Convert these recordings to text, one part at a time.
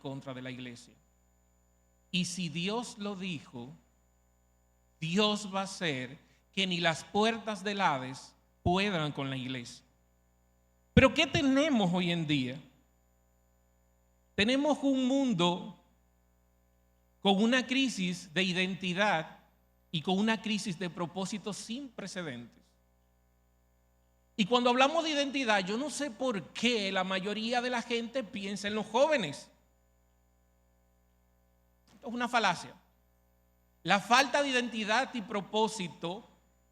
contra de la iglesia. Y si Dios lo dijo, Dios va a hacer que ni las puertas del Hades puedan con la iglesia. Pero ¿qué tenemos hoy en día? Tenemos un mundo con una crisis de identidad y con una crisis de propósito sin precedentes. Y cuando hablamos de identidad, yo no sé por qué la mayoría de la gente piensa en los jóvenes. Esto es una falacia. La falta de identidad y propósito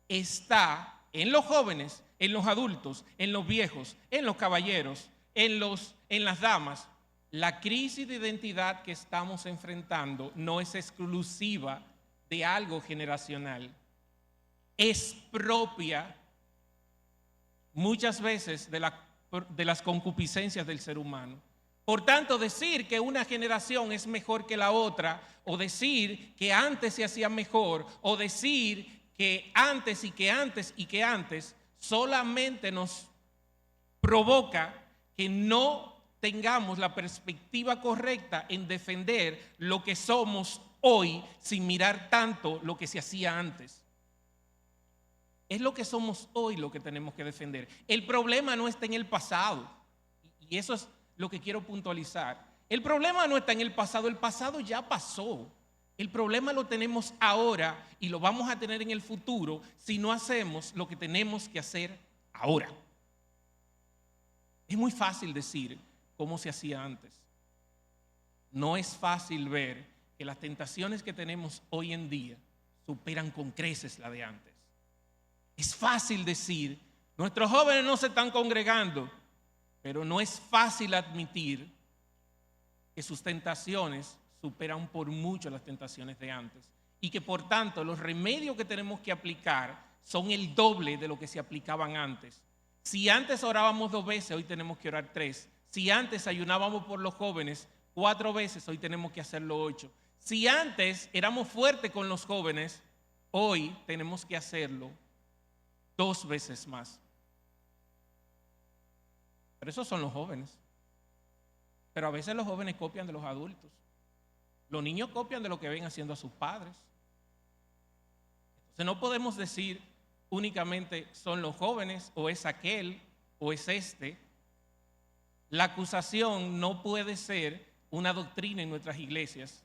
está en los jóvenes, en los adultos, en los viejos, en los caballeros, en las damas. La crisis de identidad que estamos enfrentando no es exclusiva de algo generacional. Es propia muchas veces de las concupiscencias del ser humano. Por tanto, decir que una generación es mejor que la otra, o decir que antes se hacía mejor, o decir que antes y que antes y que antes, solamente nos provoca que no tengamos la perspectiva correcta en defender lo que somos hoy sin mirar tanto lo que se hacía antes. Es lo que somos hoy lo que tenemos que defender. El problema no está en el pasado, y eso es lo que quiero puntualizar. El problema no está en el pasado ya pasó. El problema lo tenemos ahora y lo vamos a tener en el futuro si no hacemos lo que tenemos que hacer ahora. Es muy fácil decir cómo se hacía antes. No es fácil ver que las tentaciones que tenemos hoy en día superan con creces la de antes. Es fácil decir, nuestros jóvenes no se están congregando, pero no es fácil admitir que sus tentaciones superan por mucho las tentaciones de antes y que por tanto los remedios que tenemos que aplicar son el doble de lo que se aplicaban antes. Si antes orábamos 2 veces, hoy tenemos que orar 3. Si antes ayunábamos por los jóvenes 4 veces, hoy tenemos que hacerlo 8. Si antes éramos fuertes con los jóvenes, hoy tenemos que hacerlo 2 veces más. Pero esos son los jóvenes. Pero a veces los jóvenes copian de los adultos. Los niños copian de lo que ven haciendo a sus padres. Entonces no podemos decir únicamente son los jóvenes, o es aquel, o es este. La acusación no puede ser una doctrina en nuestras iglesias.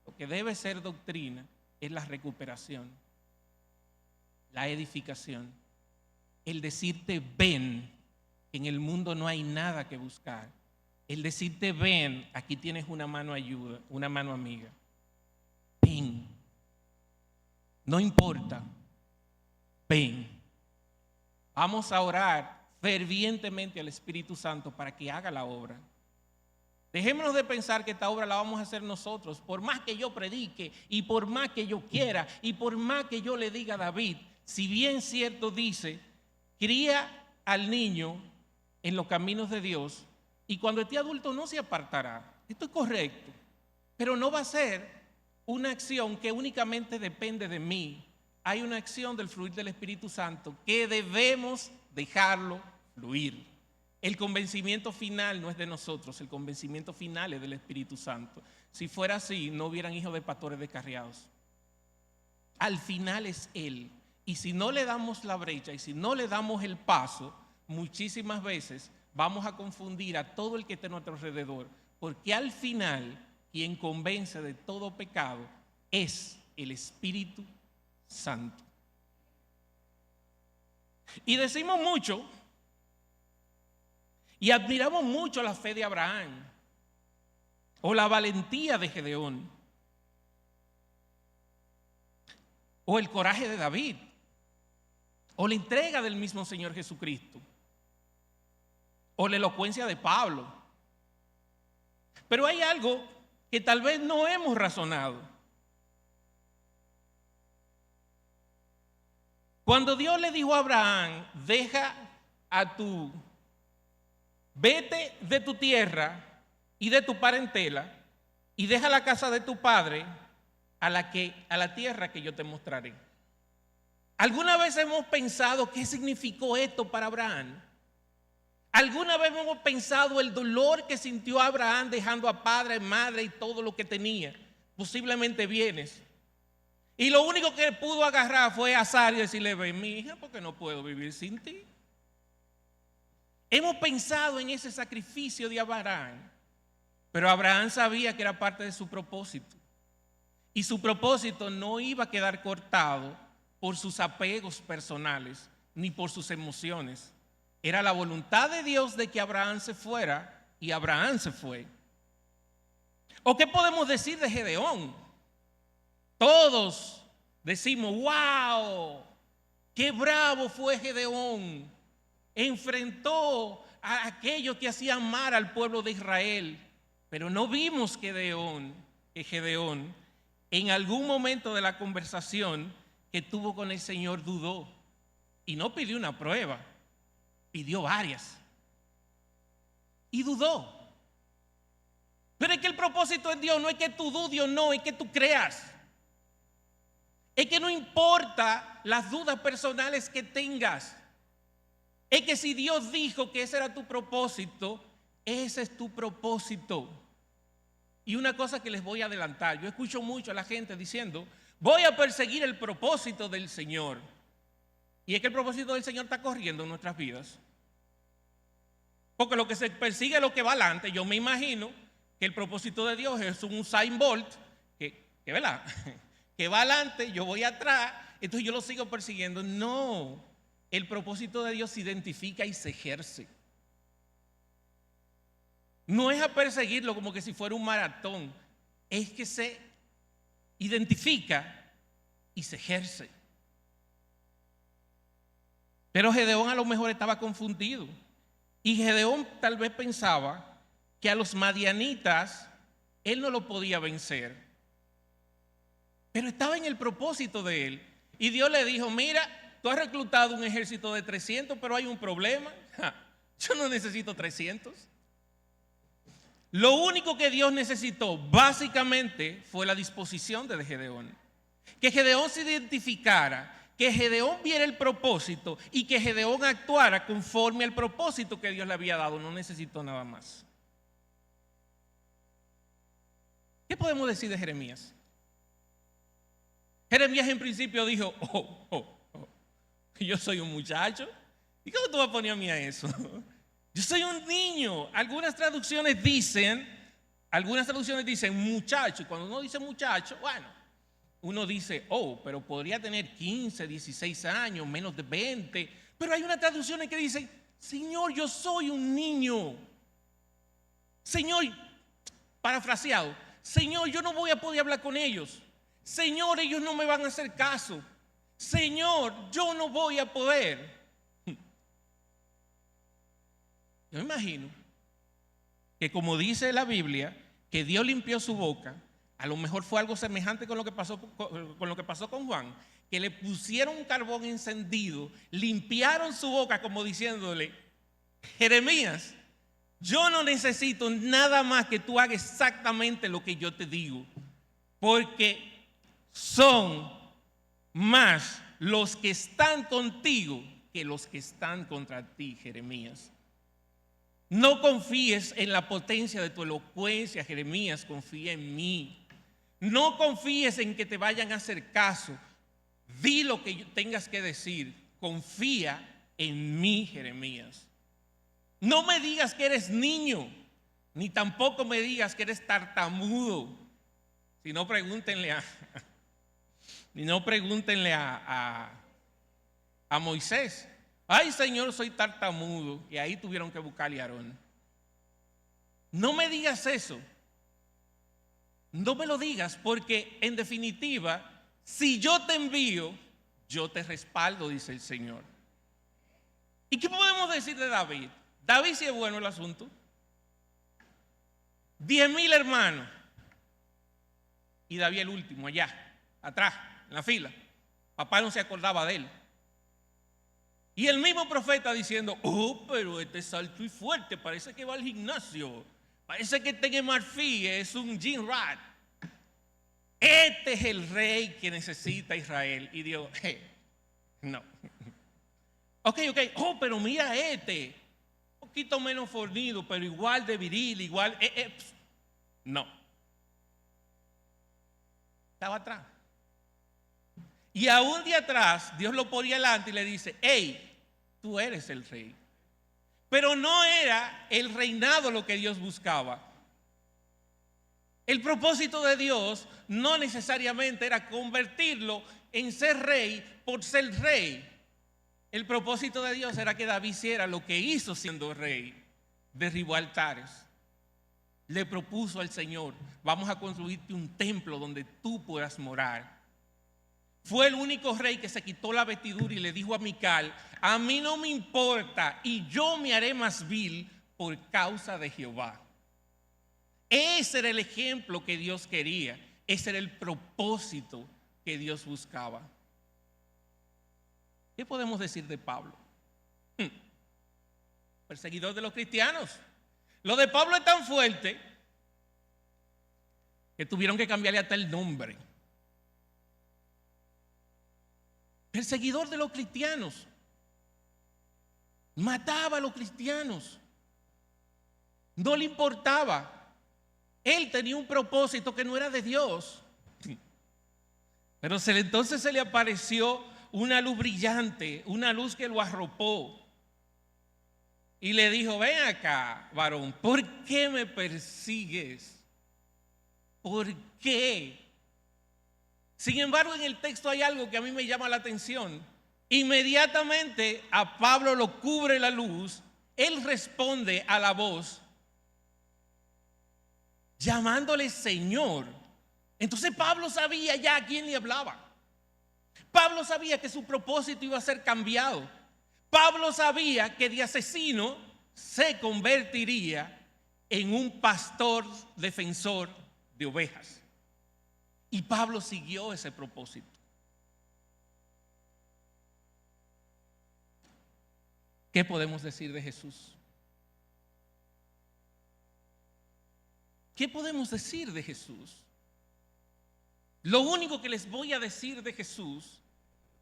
Lo que debe ser doctrina es la recuperación, la edificación, el decirte ven, que en el mundo no hay nada que buscar. El decirte ven, aquí tienes una mano ayuda, una mano amiga. Ven. No importa. Ven. Vamos a orar fervientemente al Espíritu Santo para que haga la obra. Dejémonos de pensar que esta obra la vamos a hacer nosotros. Por más que yo predique y por más que yo quiera y por más que yo le diga a David, si bien cierto dice, cría al niño en los caminos de Dios y cuando esté adulto no se apartará. Esto es correcto, pero no va a ser una acción que únicamente depende de mí. Hay una acción del fluir del Espíritu Santo que debemos dejarlo fluir. El convencimiento final no es de nosotros, el convencimiento final es del Espíritu Santo. Si fuera así, no hubieran hijos de pastores descarriados. Al final es Él. Y si no le damos la brecha y si no le damos el paso, muchísimas veces vamos a confundir a todo el que esté a nuestro alrededor, porque al final quien convence de todo pecado es el Espíritu Santo. Y decimos mucho y admiramos mucho la fe de Abraham o la valentía de Gedeón o el coraje de David o la entrega del mismo Señor Jesucristo o la elocuencia de Pablo. Pero hay algo que tal vez no hemos razonado. Cuando Dios le dijo a Abraham, vete de tu tierra y de tu parentela y deja la casa de tu padre a la tierra que yo te mostraré. ¿Alguna vez hemos pensado qué significó esto para Abraham? ¿Alguna vez hemos pensado el dolor que sintió Abraham dejando a padre, madre y todo lo que tenía? Posiblemente bienes. Y lo único que pudo agarrar fue a Sara y decirle: ven, mi hija, porque no puedo vivir sin ti. Hemos pensado en ese sacrificio de Abraham, pero Abraham sabía que era parte de su propósito. Y su propósito no iba a quedar cortado por sus apegos personales ni por sus emociones. Era la voluntad de Dios de que Abraham se fuera, y Abraham se fue. ¿O qué podemos decir de Gedeón? Todos decimos: wow, qué bravo fue Gedeón. Enfrentó a aquellos que hacían mal al pueblo de Israel. Pero no vimos que Gedeón en algún momento de la conversación que tuvo con el Señor dudó. Y no pidió una prueba, pidió varias. Y dudó. Pero es que el propósito de Dios no es que tú dudes o no, es que tú creas. Es que no importa las dudas personales que tengas. Es que si Dios dijo que ese era tu propósito, ese es tu propósito. Y una cosa que les voy a adelantar: yo escucho mucho a la gente diciendo: voy a perseguir el propósito del Señor. Y es que el propósito del Señor está corriendo en nuestras vidas. Porque lo que se persigue es lo que va adelante. Yo me imagino que el propósito de Dios es un Usain Bolt, que ¿verdad? Que va adelante, yo voy atrás, entonces yo lo sigo persiguiendo. No, el propósito de Dios se identifica y se ejerce. No es a perseguirlo como que si fuera un maratón, es que se identifica y se ejerce. Pero Gedeón a lo mejor estaba confundido, y Gedeón tal vez pensaba que a los madianitas él no lo podía vencer, pero estaba en el propósito de él. Y Dios le dijo: mira, tú has reclutado un ejército de 300, pero hay un problema. Yo no necesito 300. Lo único que Dios necesitó básicamente fue la disposición de Gedeón. Que Gedeón se identificara, que Gedeón viera el propósito y que Gedeón actuara conforme al propósito que Dios le había dado. No necesitó nada más. ¿Qué podemos decir de Jeremías? Jeremías en principio dijo: yo soy un muchacho. ¿Y cómo tú vas a poner a mí a eso? Yo soy un niño. Algunas traducciones dicen muchacho. Y cuando uno dice muchacho, bueno, uno dice: pero podría tener 15, 16 años, menos de 20. Pero hay unas traducciones que dicen: Señor, yo soy un niño. Señor, parafraseado: Señor, yo no voy a poder hablar con ellos. Señor, ellos no me van a hacer caso. Señor, yo no voy a poder. Yo me imagino que, como dice la Biblia, que Dios limpió su boca. A lo mejor fue algo semejante con lo que pasó con Juan, que le pusieron un carbón encendido, limpiaron su boca como diciéndole: Jeremías, yo no necesito nada más que tú hagas exactamente lo que yo te digo, porque son más los que están contigo que los que están contra ti, Jeremías. No confíes en la potencia de tu elocuencia, Jeremías, confía en mí. No confíes en que te vayan a hacer caso. Di lo que tengas que decir. Confía en mí, Jeremías. No me digas que eres niño, ni tampoco me digas que eres tartamudo. Si no, pregúntenle a Moisés. Ay, Señor, soy tartamudo. Y ahí tuvieron que buscarle a Aarón. No me digas eso. No me lo digas, porque en definitiva, si yo te envío, yo te respaldo, dice el Señor. ¿Y qué podemos decir de David? David sí es bueno el asunto. 10,000 hermanos. Y David el último, allá, atrás, en la fila. Papá no se acordaba de él. Y el mismo profeta diciendo: pero este es alto y fuerte, parece que va al gimnasio, parece que está en marfil, es un gym rat. Este es el rey que necesita Israel. Y Dios, no. Ok, pero mira este. poquito menos fornido, pero igual de viril, igual... No. Estaba atrás. Y aún de atrás, Dios lo ponía delante y le dice, hey, tú eres el rey. Pero no era el reinado lo que Dios buscaba. El propósito de Dios no necesariamente era convertirlo en ser rey por ser rey. El propósito de Dios era que David hiciera lo que hizo siendo rey. Derribó altares. Le propuso al Señor, vamos a construirte un templo donde tú puedas morar. Fue el único rey que se quitó la vestidura y le dijo a Mical, a mí no me importa y yo me haré más vil por causa de Jehová. Ese era el ejemplo que Dios quería. Ese era el propósito que Dios buscaba. ¿Qué podemos decir de Pablo? Perseguidor de los cristianos. Lo de Pablo es tan fuerte que tuvieron que cambiarle hasta el nombre. Perseguidor de los cristianos. Mataba a los cristianos. No le importaba. Él tenía un propósito que no era de Dios. Pero entonces se le apareció una luz brillante, una luz que lo arropó. Y le dijo, ven acá, varón, ¿por qué me persigues? ¿Por qué? Sin embargo, en el texto hay algo que a mí me llama la atención. Inmediatamente a Pablo lo cubre la luz, él responde a la voz, llamándole Señor. Entonces Pablo sabía ya a quién le hablaba. Pablo sabía que su propósito iba a ser cambiado. Pablo sabía que de asesino se convertiría en un pastor defensor de ovejas. Y Pablo siguió ese propósito. ¿Qué podemos decir de Jesús? ¿Qué podemos decir de Jesús? Lo único que les voy a decir de Jesús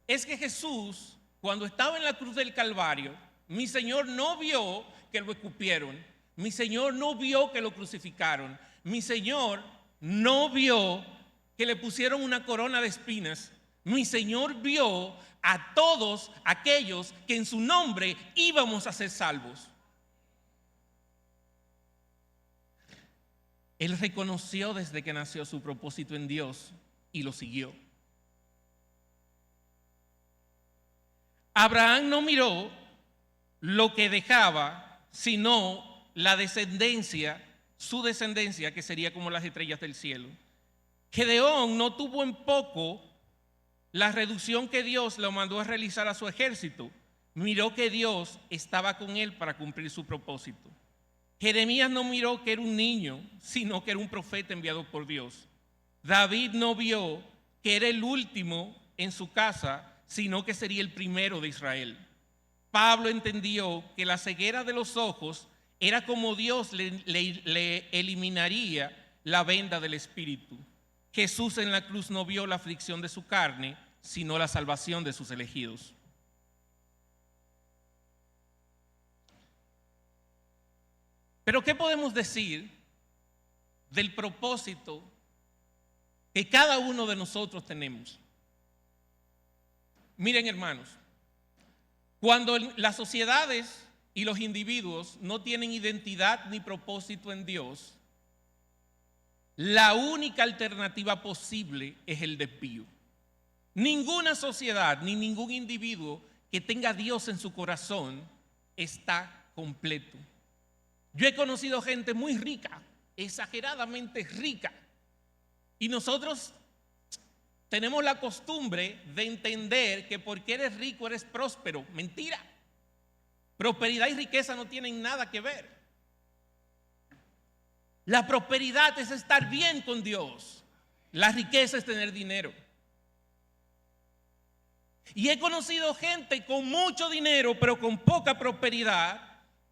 es que Jesús, cuando estaba en la cruz del Calvario, mi Señor no vio que lo escupieron, mi Señor no vio que lo crucificaron, mi Señor no vio que le pusieron una corona de espinas, mi Señor vio a todos aquellos que en su nombre íbamos a ser salvos. Él reconoció desde que nació su propósito en Dios y lo siguió. Abraham no miró lo que dejaba, sino la descendencia, su descendencia, que sería como las estrellas del cielo. Gedeón no tuvo en poco la reducción que Dios lo mandó a realizar a su ejército. Miró que Dios estaba con él para cumplir su propósito. Jeremías no miró que era un niño, sino que era un profeta enviado por Dios. David no vio que era el último en su casa, sino que sería el primero de Israel. Pablo entendió que la ceguera de los ojos era como Dios le eliminaría la venda del espíritu. Jesús en la cruz no vio la aflicción de su carne, sino la salvación de sus elegidos. Pero ¿qué podemos decir del propósito que cada uno de nosotros tenemos? Miren, hermanos, cuando las sociedades y los individuos no tienen identidad ni propósito en Dios, la única alternativa posible es el desvío. Ninguna sociedad ni ningún individuo que tenga a Dios en su corazón está completo. Yo he conocido gente muy rica, exageradamente rica, y nosotros tenemos la costumbre de entender que porque eres rico eres próspero. Mentira. Prosperidad y riqueza no tienen nada que ver. La prosperidad es estar bien con Dios. La riqueza es tener dinero. Y he conocido gente con mucho dinero, pero con poca prosperidad,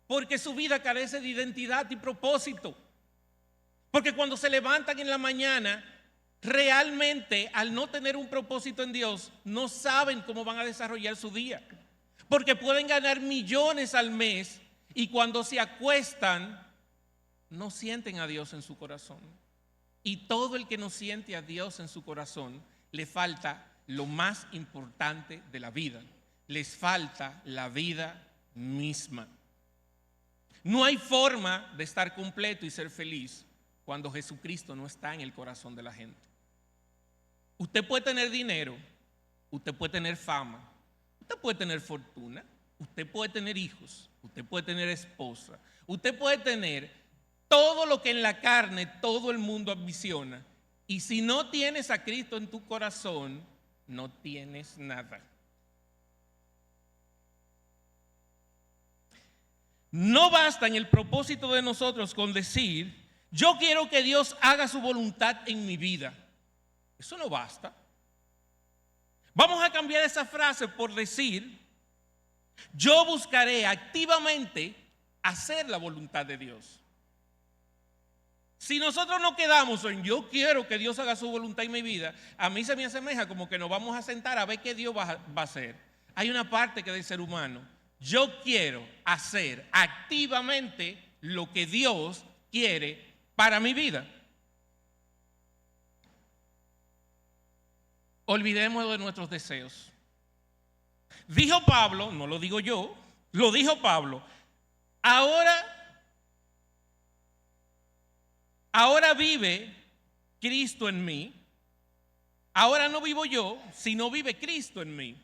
porque su vida carece de identidad y propósito. Porque cuando se levantan en la mañana, realmente al no tener un propósito en Dios, no saben cómo van a desarrollar su día. Porque pueden ganar millones al mes Y cuando se acuestan, no sienten a Dios en su corazón. Y todo el que no siente a Dios en su corazón, le falta lo más importante de la vida. Les falta la vida misma. No hay forma de estar completo y ser feliz cuando Jesucristo no está en el corazón de la gente. Usted puede tener dinero, usted puede tener fama, usted puede tener fortuna, usted puede tener hijos, usted puede tener esposa, usted puede tener todo lo que en la carne todo el mundo ambiciona. Y si no tienes a Cristo en tu corazón, no tienes nada. No basta en el propósito de nosotros con decir, yo quiero que Dios haga su voluntad en mi vida. Eso no basta. Vamos a cambiar esa frase por decir, yo buscaré activamente hacer la voluntad de Dios. Si nosotros nos quedamos en yo quiero que Dios haga su voluntad en mi vida, a mí se me asemeja como que nos vamos a sentar a ver qué Dios va a hacer. Hay una parte que del ser humano, yo quiero hacer activamente lo que Dios quiere para mi vida. Olvidemos de nuestros deseos. Dijo Pablo, no lo digo yo, lo dijo Pablo, ahora vive Cristo en mí. Ahora no vivo yo, sino vive Cristo en mí.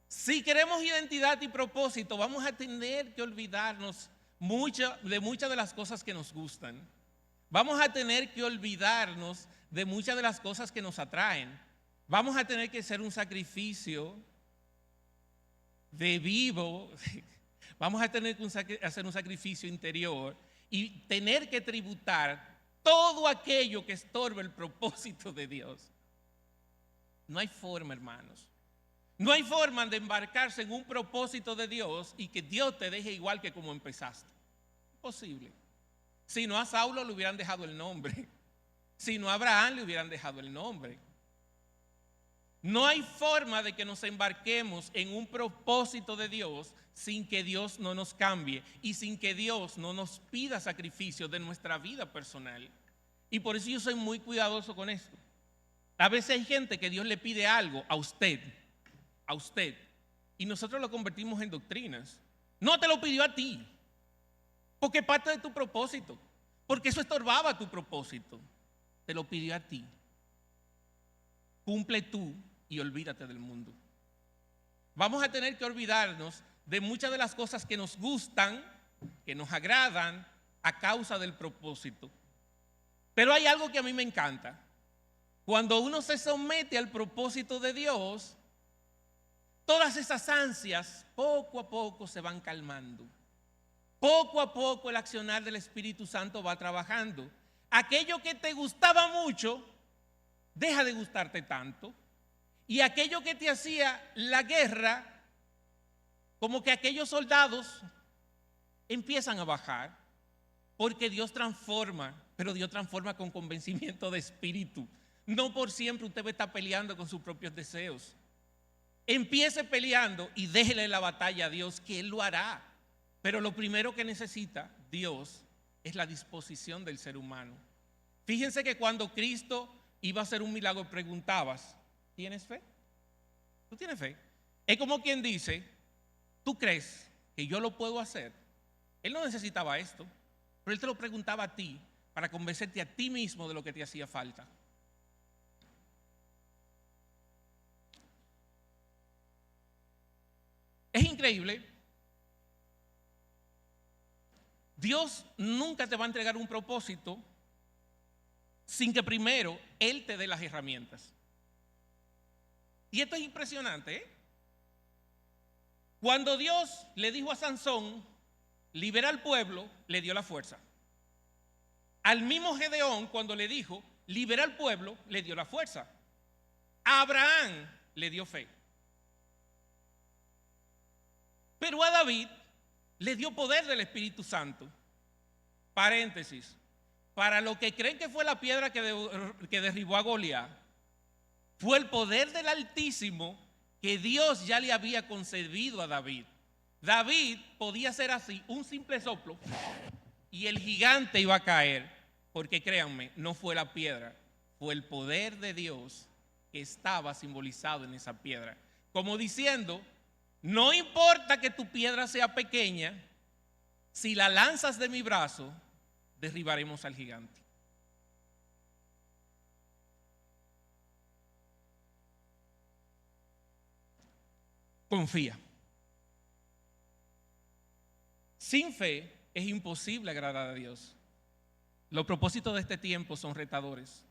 Si queremos identidad y propósito, vamos a tener que olvidarnos de muchas de las cosas que nos gustan. Vamos a tener que olvidarnos de muchas de las cosas que nos atraen. Vamos a tener que hacer un sacrificio de vivo. Vamos a tener que hacer un sacrificio interior y tener que tributar todo aquello que estorbe el propósito de Dios. No hay forma, hermanos. No hay forma de embarcarse en un propósito de Dios y que Dios te deje igual que como empezaste. Imposible. Si no a Saulo le hubieran dejado el nombre. Si no a Abraham le hubieran dejado el nombre. No hay forma de que nos embarquemos en un propósito de Dios sin que Dios no nos cambie y sin que Dios no nos pida sacrificio de nuestra vida personal. Y por eso yo soy muy cuidadoso con esto. A veces hay gente que Dios le pide algo a usted, y nosotros lo convertimos en doctrinas. No te lo pidió a ti, porque es parte de tu propósito, porque eso estorbaba tu propósito. Te lo pidió a ti. Cumple tú y olvídate del mundo. Vamos a tener que olvidarnos de muchas de las cosas que nos gustan, que nos agradan a causa del propósito. Pero hay algo que a mí me encanta. Cuando uno se somete al propósito de Dios, todas esas ansias poco a poco se van calmando. Poco a poco el accionar del Espíritu Santo va trabajando. Aquello que te gustaba mucho, deja de gustarte tanto. Y aquello que te hacía la guerra, como que aquellos soldados empiezan a bajar, porque Dios transforma, pero Dios transforma con convencimiento de espíritu. No por siempre usted va a estar peleando con sus propios deseos. Empiece peleando y déjele la batalla a Dios, que Él lo hará. Pero lo primero que necesita Dios es la disposición del ser humano. Fíjense que cuando Cristo iba a hacer un milagro, preguntabas, ¿tienes fe? ¿Tú tienes fe? Es como quien dice, ¿tú crees que yo lo puedo hacer? Él no necesitaba esto, pero Él te lo preguntaba a ti para convencerte a ti mismo de lo que te hacía falta. Es increíble. Dios nunca te va a entregar un propósito sin que primero Él te dé las herramientas. Y esto es impresionante, ¿eh? Cuando Dios le dijo a Sansón, libera al pueblo, le dio la fuerza. Al mismo Gedeón, cuando le dijo, libera al pueblo, le dio la fuerza. A Abraham le dio fe. Pero a David le dio poder del Espíritu Santo. Paréntesis. Para los que creen que fue la piedra que derribó a Goliat, fue el poder del Altísimo que Dios ya le había concedido a David. David podía hacer así, un simple soplo, y el gigante iba a caer, porque créanme, no fue la piedra, fue el poder de Dios que estaba simbolizado en esa piedra. Como diciendo, no importa que tu piedra sea pequeña, si la lanzas de mi brazo, derribaremos al gigante. Confía. Sin fe es imposible agradar a Dios. Los propósitos de este tiempo son retadores.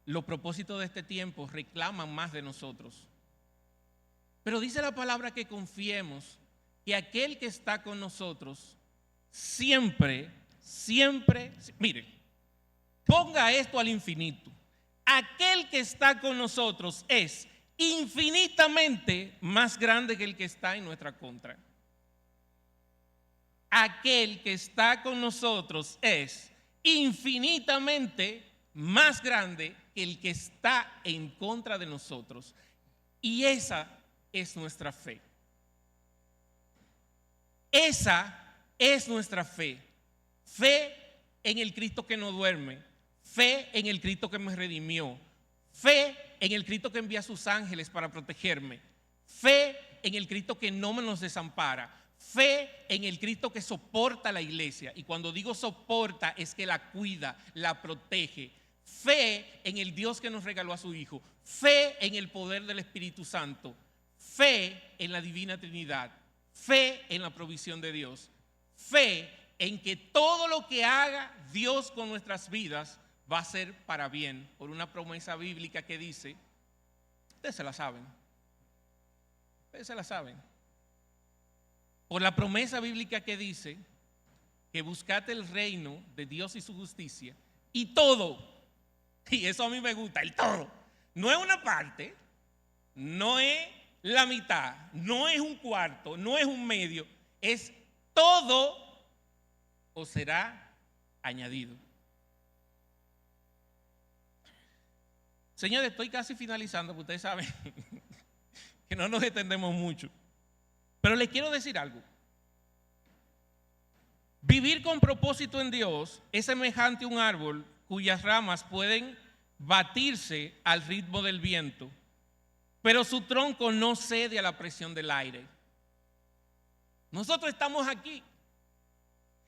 Los propósitos de este tiempo reclaman más de nosotros. Pero dice la palabra que confiemos que aquel que está con nosotros siempre, mire, ponga esto al infinito. Aquel que está con nosotros es infinitamente más grande que el que está en nuestra contra. Aquel que está con nosotros es infinitamente más grande que el que está en contra de nosotros. Y esa es nuestra fe. Esa es nuestra fe. Fe en el Cristo que no duerme. Fe en el Cristo que me redimió. Fe en el Cristo que envía a sus ángeles para protegerme. Fe en el Cristo que no me nos desampara. Fe en el Cristo que soporta la iglesia. Y cuando digo soporta es que la cuida, la protege. Fe en el Dios que nos regaló a su Hijo. Fe en el poder del Espíritu Santo. Fe en la Divina Trinidad. Fe en la provisión de Dios. Fe en que todo lo que haga Dios con nuestras vidas va a ser para bien. Por una promesa bíblica que dice, ustedes se la saben. Ustedes se la saben. Por la promesa bíblica que dice que buscate el reino de Dios y su justicia y todo, y eso a mí me gusta, el todo, no es una parte, no es la mitad, no es un cuarto, no es un medio, es todo os será añadido. Señores, estoy casi finalizando, porque ustedes saben que no nos extendemos mucho. Pero les quiero decir algo. Vivir con propósito en Dios es semejante a un árbol cuyas ramas pueden batirse al ritmo del viento, pero su tronco no cede a la presión del aire. Nosotros estamos aquí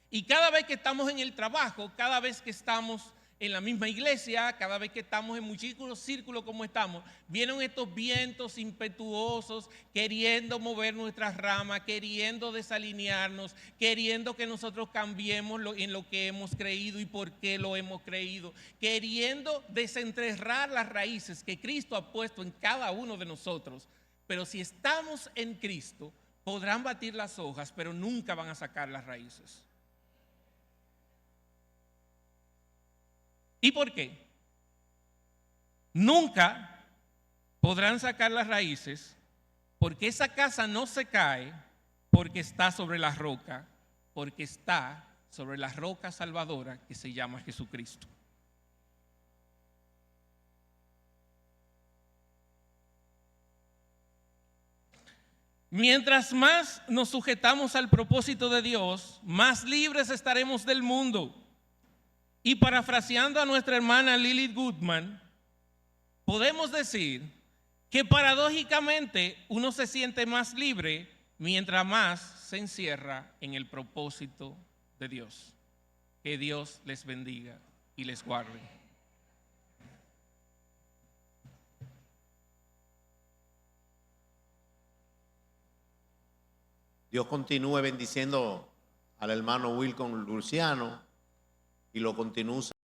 y cada vez que estamos en el trabajo, cada vez que estamos en la misma iglesia, cada vez que estamos en muchísimos círculos como estamos, vienen estos vientos impetuosos queriendo mover nuestras ramas, queriendo desalinearnos, queriendo que nosotros cambiemos en lo que hemos creído y por qué lo hemos creído, queriendo desenterrar las raíces que Cristo ha puesto en cada uno de nosotros. Pero si estamos en Cristo, podrán batir las hojas, pero nunca van a sacar las raíces. ¿Y por qué? Nunca podrán sacar las raíces porque esa casa no se cae porque está sobre la roca, porque está sobre la roca salvadora que se llama Jesucristo. Mientras más nos sujetamos al propósito de Dios, más libres estaremos del mundo. Y parafraseando a nuestra hermana Lilith Goodman, podemos decir que paradójicamente uno se siente más libre mientras más se encierra en el propósito de Dios. Que Dios les bendiga y les guarde. Dios continúe bendiciendo al hermano Wilcon Luciano y lo continúe